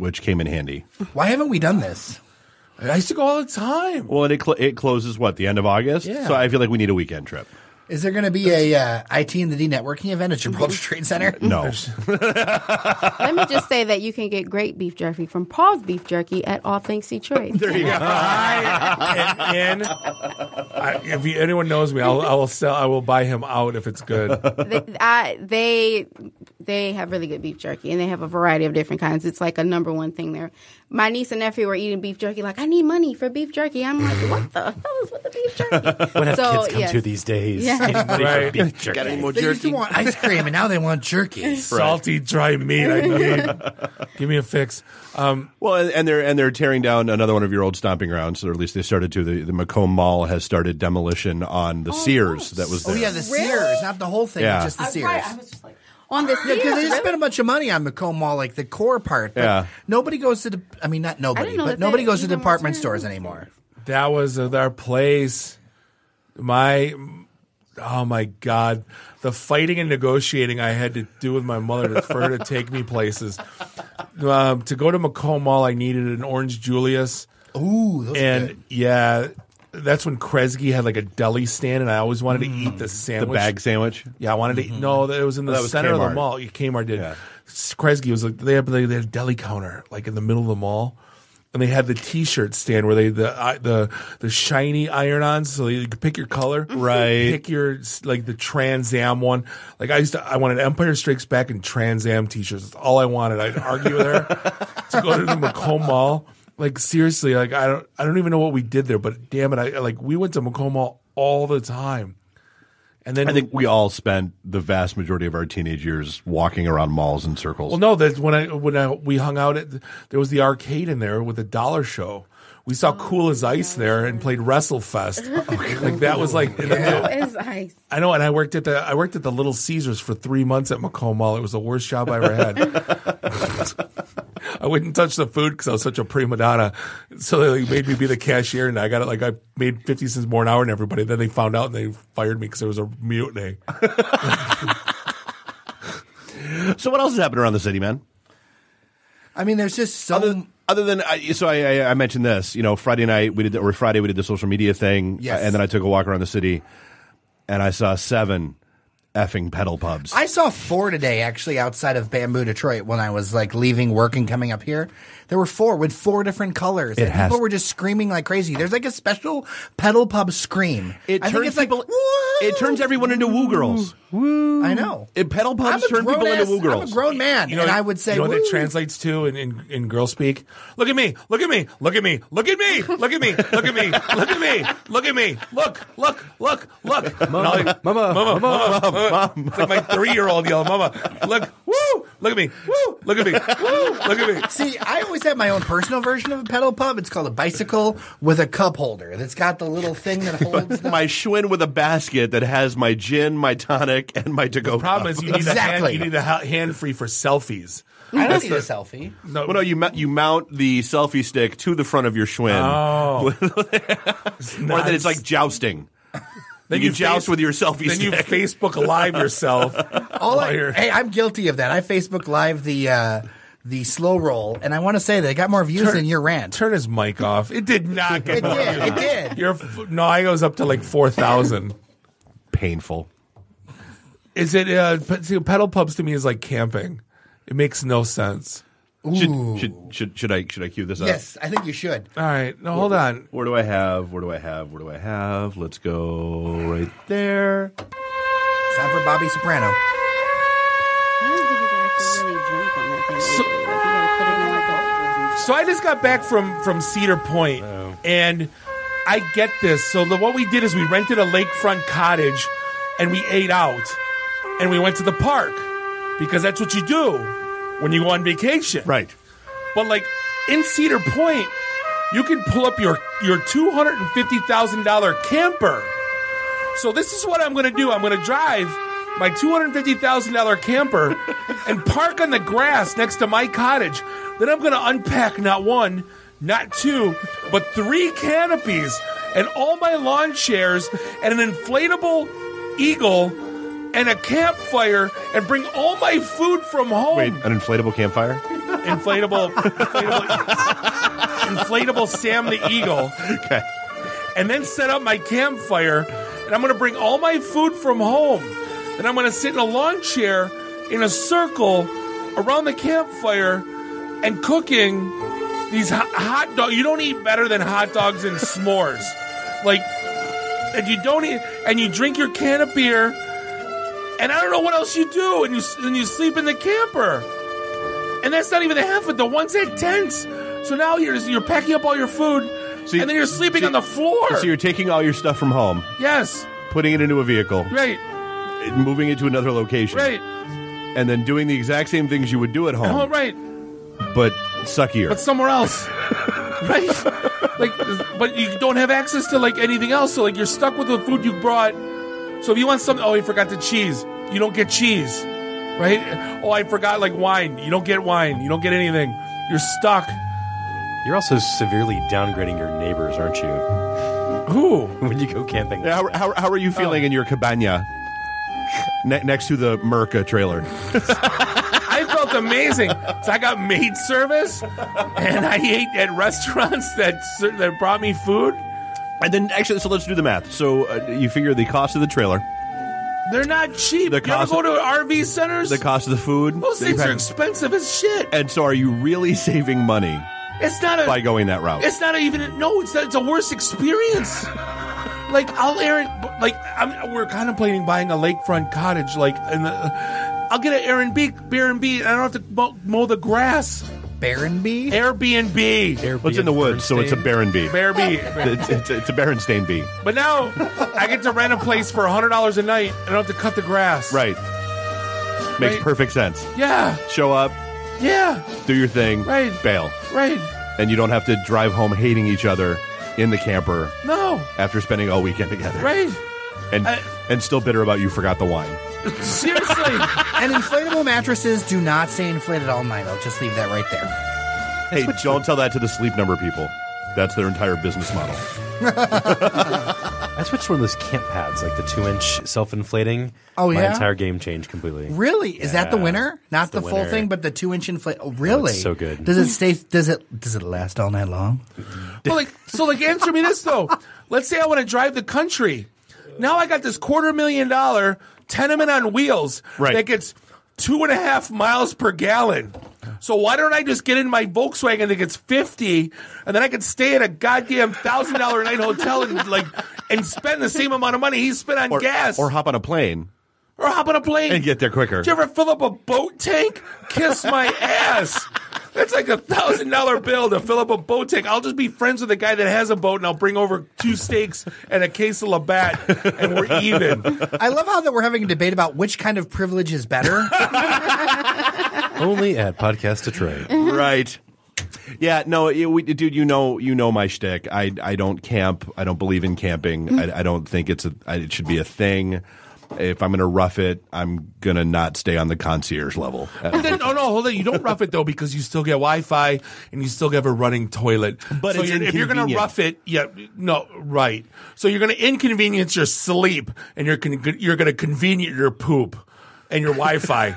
which came in handy. Why haven't we done this? I used to go all the time. Well, and it closes, the end of August? Yeah. So I feel like we need a weekend trip. Is there going to be a IT and the D networking event at Gibraltar Trade Center? No. Let me just say that you can get great beef jerky from Paul's Beef Jerky at Outtakes Detroit. There you go. If anyone knows me, I will buy him out if it's good. They have really good beef jerky, and they have a variety of different kinds. It's like a number one thing there. My niece and nephew were eating beef jerky. Like, I need money for beef jerky. I'm like, what the hell is with the beef jerky? What have kids come to these days? Yeah. Right. Beef jerky. Got any more They used to jerky? want ice cream, and now they want jerky. Salty, dry meat. I need. Give me a fix. Well, and they're tearing down another one of your old stomping grounds, or at least they started to. The Macomb Mall has started demolition on the Sears that was there. Oh, yeah, the Sears, not the whole thing, Yeah. just the Sears. Right, I was just like, on the Yeah, because they Sears, spent a bunch of money on Macomb Mall, like the core part. But Yeah. nobody goes to not nobody, didn't know but that nobody they goes to even department were stores tearing anymore. That was our place. Oh my God, the fighting and negotiating I had to do with my mother for her to take me places. To go to Macomb Mall, I needed an Orange Julius. Ooh, those are good. Yeah, that's when Kresge had like a deli stand, and I always wanted to eat the The sandwich. bag sandwich. Yeah, I wanted to eat. No, it was in the That was center of the Kmart. mall. Kmart did. Yeah. Kresge was like they had a deli counter like in the middle of the mall, and they had the T-shirt stand where the shiny iron-ons, so you could pick your color, Right. Pick your like the Trans Am one. Like I wanted Empire Strikes Back and Trans Am T-shirts. That's all I wanted. I'd argue with her to go to the Macomb Mall. Like seriously, like I don't even know what we did there, but damn it, we went to Macomb Mall all the time. And then I think we all spent the vast majority of our teenage years walking around malls in circles. Well, no, that's when we hung out there was the arcade in there with the dollar show. We saw Cool as Ice there and played WrestleFest. Like that was like is ice. I know, and I worked at the Little Caesars for 3 months at Macomb Mall. It was the worst job I ever had. I wouldn't touch the food because I was such a prima donna. So they made me be the cashier, and I made 50 cents more an hour than everybody. Then they found out and they fired me because there was a mutiny. So what else has happened around the city, man? I mean, there's just so... Other than I mentioned this, Friday night we did the social media thing, Yes. and then I took a walk around the city, and I saw 7 effing pedal pubs. I saw 4 today, actually, outside of Bamboo, Detroit, when I was leaving work and coming up here. There were 4 with 4 different colors. And people were just screaming like crazy. There's like a special pedal pub scream. It I think turns it's people. It turns everyone into woo girls. Woo. I know. Pedal pubs turn people into woo girls. I'm a grown man, and I would say, you know what woo. that translates to in girl speak? Look at me! Look at me! Look at me! Look at me! Look at me! Look at me! Look at me! Look at me! Look! Mama. Mama. It's like my 3-year-old yelling, "Mama! Look! Woo! Look at me! Woo! Look at me! Woo! Look at me!" See, I always have my own personal version of a pedal pub. It's called a bicycle with a cup holder that's got the little thing that holds the... My Schwinn with a basket that has my gin, my tonic, and my to-go. Problem is, you need Exactly. you need a hand free for selfies. I don't need a selfie. No, Well, no, you mount the selfie stick to the front of your Schwinn, Oh, or that it's like jousting. Then you joust with your selfie Then stick. you Facebook Live yourself. Hey, I'm guilty of that. I Facebook Live the slow roll, and I want to say they got more views than your rant. Turn his mic off. It did not get more views. It did. No, I goes up to like 4,000. Painful. Is it pedal pubs to me is like camping. It makes no sense. Should I cue this up? Yes, I think you should. All right, no, hold on. Where do I have? Let's go right there. It's time for Bobby Soprano. I don't think you can actually really drink on that thing. So- Like, you gotta put it in like a... So I just got back from Cedar Point, and I get this. So what we did is we rented a lakefront cottage, and we ate out, and we went to the park because that's what you do when you go on vacation. Right. But like in Cedar Point, you can pull up your $250,000 camper. So this is what I'm going to do. I'm going to drive my $250,000 camper and park on the grass next to my cottage. Then I'm going to unpack not 1, not 2, but 3 canopies and all my lawn chairs and an inflatable eagle and a campfire and bring all my food from home. Wait, an inflatable campfire? inflatable Sam the Eagle. Okay. And then set up my campfire, and I'm going to bring all my food from home. And I'm going to sit in a lawn chair in a circle around the campfire and cooking these hot dogs. You don't eat better than hot dogs and s'mores. Like, and you don't eat, and you drink your can of beer, and I don't know what else you do, and you sleep in the camper. And that's not even the half of it. The one's at tents. So now you're packing up all your food, and then you're sleeping on the floor. So you're taking all your stuff from home. Yes. Putting it into a vehicle. Right. Moving it to another location. Right. And then doing the exact same things you would do at home. Oh, right. But suckier. But somewhere else. Right? Like, but you don't have access to, like, anything else. So, like, you're stuck with the food you brought. So if you want something, oh, you forgot the cheese. You don't get cheese. Right? Oh, I forgot, like, wine. You don't get wine. You don't get anything. You're stuck. You're also severely downgrading your neighbors, aren't you? Who? When you go camping. Yeah, how are you feeling in your cabana next to the Merca trailer? I felt amazing. So I got maid service, and I ate at restaurants that brought me food. And then, actually, so let's do the math. So you figure the cost of the trailer. They're not cheap. You ever go to RV centers? The cost of the food. Those things are expensive as shit. And so are you really saving money by going that route? It's not even... No, it's not. It's a worse experience. Like, we're contemplating buying a lakefront cottage, like, I'll get an Airbnb, and I don't have to mow the grass. Airbnb? Airbnb. What's in the woods, so it's a barren bee. It's a Berenstain bee. But now, I get to rent a place for $100 a night, and I don't have to cut the grass. Right. Makes perfect sense. Yeah. Show up. Yeah. Do your thing. Right. Bail. Right. And you don't have to drive home hating each other in the camper. No. After spending all weekend together. Right. And still bitter about you forgot the wine. Seriously. And inflatable mattresses do not stay inflated all night. I'll just leave that right there. Hey, don't tell that to the Sleep Number people. That's their entire business model. I switched to one of those camp pads, like the 2-inch self-inflating. Oh, yeah? My entire game changed completely. Really? Is that the winner? Not the full thing, but the 2-inch inflate. Oh, really? Oh, it's so good. Does it stay? Does it last all night long? Well, answer me this though. Let's say I want to drive the country. Now I got this $250,000 tenement on wheels that gets 2.5 miles per gallon. So why don't I just get in my Volkswagen that gets 50, and then I can stay at a goddamn $1,000 a night hotel and spend the same amount of money he spent on gas, or hop on a plane, and get there quicker. Did you ever fill up a boat tank? Kiss my ass. That's like $1,000 bill to fill up a boat tank. I'll just be friends with the guy that has a boat, and I'll bring over 2 steaks and a case of Labatt, and we're even. I love how that we're having a debate about which kind of privilege is better. Only at Podcast Detroit. Right. Yeah, no, dude, you know my shtick. I don't camp. I don't believe in camping. I don't think it should be a thing. If I'm going to rough it, I'm going to not stay on the concierge level. Hold on. You don't rough it, though, because you still get Wi-Fi and you still have a running toilet. But so if you're going to rough it, right. So you're going to inconvenience your sleep, and you're going to convenience your poop and your Wi-Fi.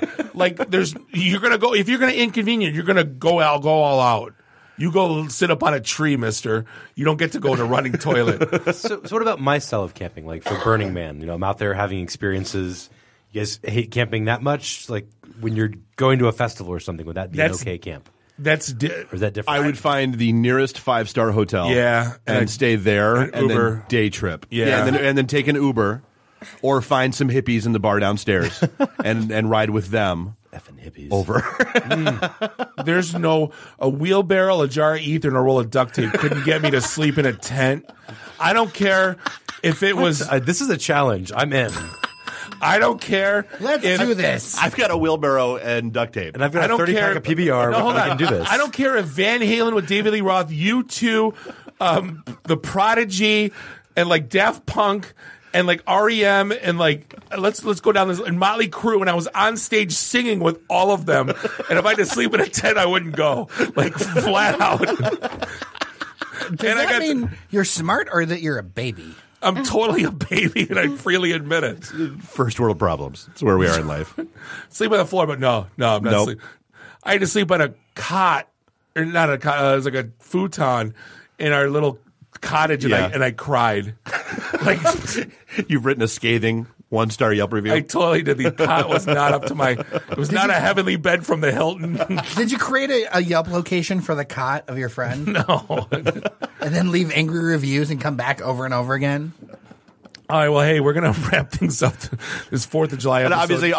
You're going to go, if you're going to inconvenience, you're going to go all out. You go sit up on a tree, mister. You don't get to go in a running toilet. So what about my style of camping? Like for Burning Man, I'm out there having experiences. You guys hate camping that much? Like when you're going to a festival or something, would that be an okay camp? Or is that different? I would find the nearest 5-star hotel. Yeah. And stay there and then day trip. Yeah. And then take an Uber or find some hippies in the bar downstairs and ride with them. Effing hippies. Over. There's a wheelbarrow, a jar of ether, and a roll of duct tape couldn't get me to sleep in a tent. I don't care if it was... this is a challenge. I'm in. I don't care. Let's do this. I've got a wheelbarrow and duct tape. And I've got a 30-pack of PBR. No, hold on. I can do this. I don't care if Van Halen with David Lee Roth, U2, The Prodigy, and like Daft Punk... and like REM and like let's go down this and Motley Crue, and I was on stage singing with all of them, and if I had to sleep in a tent I wouldn't go, like flat out. Does that mean you're smart or that you're a baby? I'm totally a baby, and I freely admit it. First world problems. It's where we are in life. Sleep on the floor, but no, I'm not sleeping. I had to sleep on a cot, or not a cot. It was like a futon in our little cottage, and I cried. Like you've written a scathing 1-star Yelp review. I totally did. The cot was not up to my. It was not a heavenly bed from the Hilton. Did you create a Yelp location for the cot of your friend? No. And then leave angry reviews and come back over and over again? All right, well, hey, we're going to wrap things up this 4th of July episode. And obviously,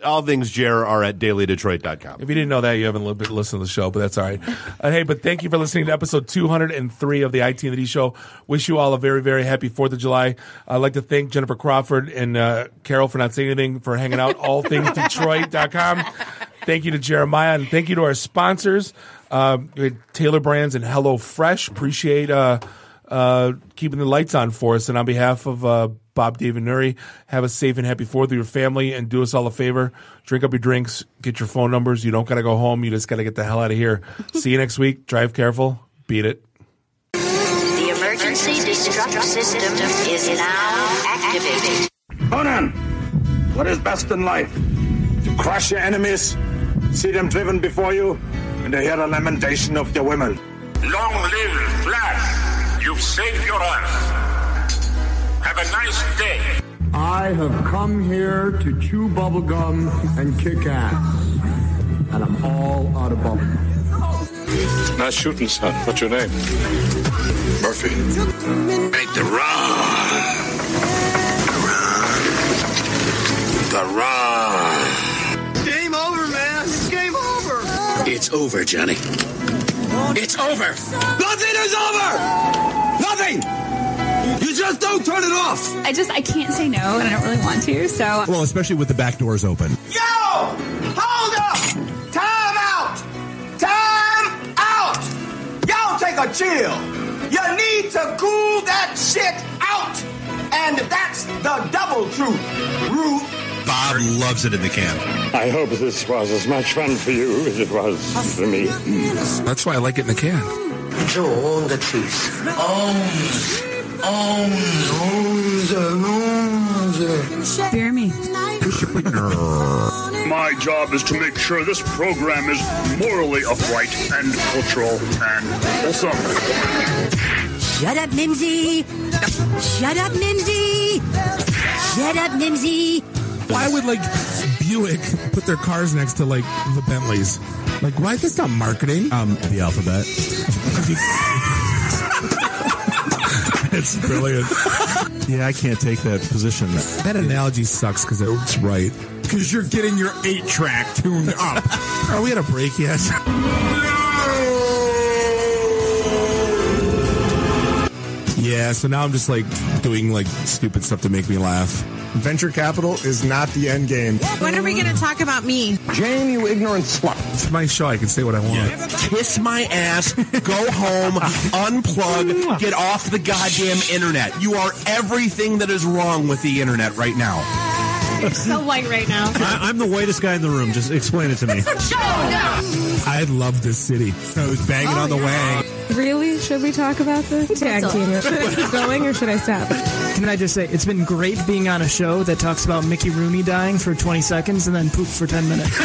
all things Jer are at dailydetroit.com. If you didn't know that, you haven't listened to the show, but that's all right. Hey, but thank you for listening to episode 203 of the IT and the D Show. Wish you all a very, very happy 4th of July. I'd like to thank Jennifer Crawford and Carol for not saying anything, for hanging out, allthingsdetroit.com. Thank you to Jeremiah, and thank you to our sponsors, Taylor Brands and HelloFresh. Appreciate keeping the lights on for us. And on behalf of Bob, Dave, and Nuri, have a safe and happy 4th with your family, and do us all a favor. Drink up your drinks. Get your phone numbers. You don't got to go home. You just got to get the hell out of here. See you next week. Drive careful. Beat it. The emergency destruct system is now activated. Conan, what is best in life? To crush your enemies, see them driven before you, and to hear the lamentation of your women. Long live Flash! You've saved your life. Have a nice day. I have come here to chew bubblegum and kick ass. And I'm all out of bubblegum. Nice shooting, son. What's your name? Murphy. Make the run. The run. Game over, man. It's game over. It's over, Johnny. It's over. Nothing is over. Nothing. You just don't turn it off. I can't say no, and I don't really want to, so. Well, especially with the back doors open. Yo! Hold up! Time out! Time out! Y'all take a chill. You need to cool that shit out. And that's the double truth. Ruth. Bob loves it in the camp. I hope this was as much fun for you as it was for me. That's why I like it in the can. To own the truth. Bear me. My job is to make sure this program is morally upright and cultural and wholesome. Shut up, Mimsy! Shut up, Mimsy! Shut up, Mimsy! Why would, Buick put their cars next to, the Bentleys? Why? That's not marketing. The alphabet. It's brilliant. Yeah, I can't take that position. That analogy sucks because it's right. Because you're getting your 8-track tuned up. Are we at a break yet? Yeah, so now I'm just doing stupid stuff to make me laugh. Venture capital is not the end game. When are we going to talk about me? Jane, you ignorant slut. It's my show. I can say what I want. Kiss my ass, go home, unplug, get off the goddamn internet. You are everything that is wrong with the internet right now. You're so white right now. I'm the whitest guy in the room. Just explain it to me. I love this city. I was banging on the wang. Really? Should we talk about this? Tag team it. Should I keep going or should I stop? Can I just say, it's been great being on a show that talks about Mickey Rooney dying for 20 seconds and then poop for 10 minutes.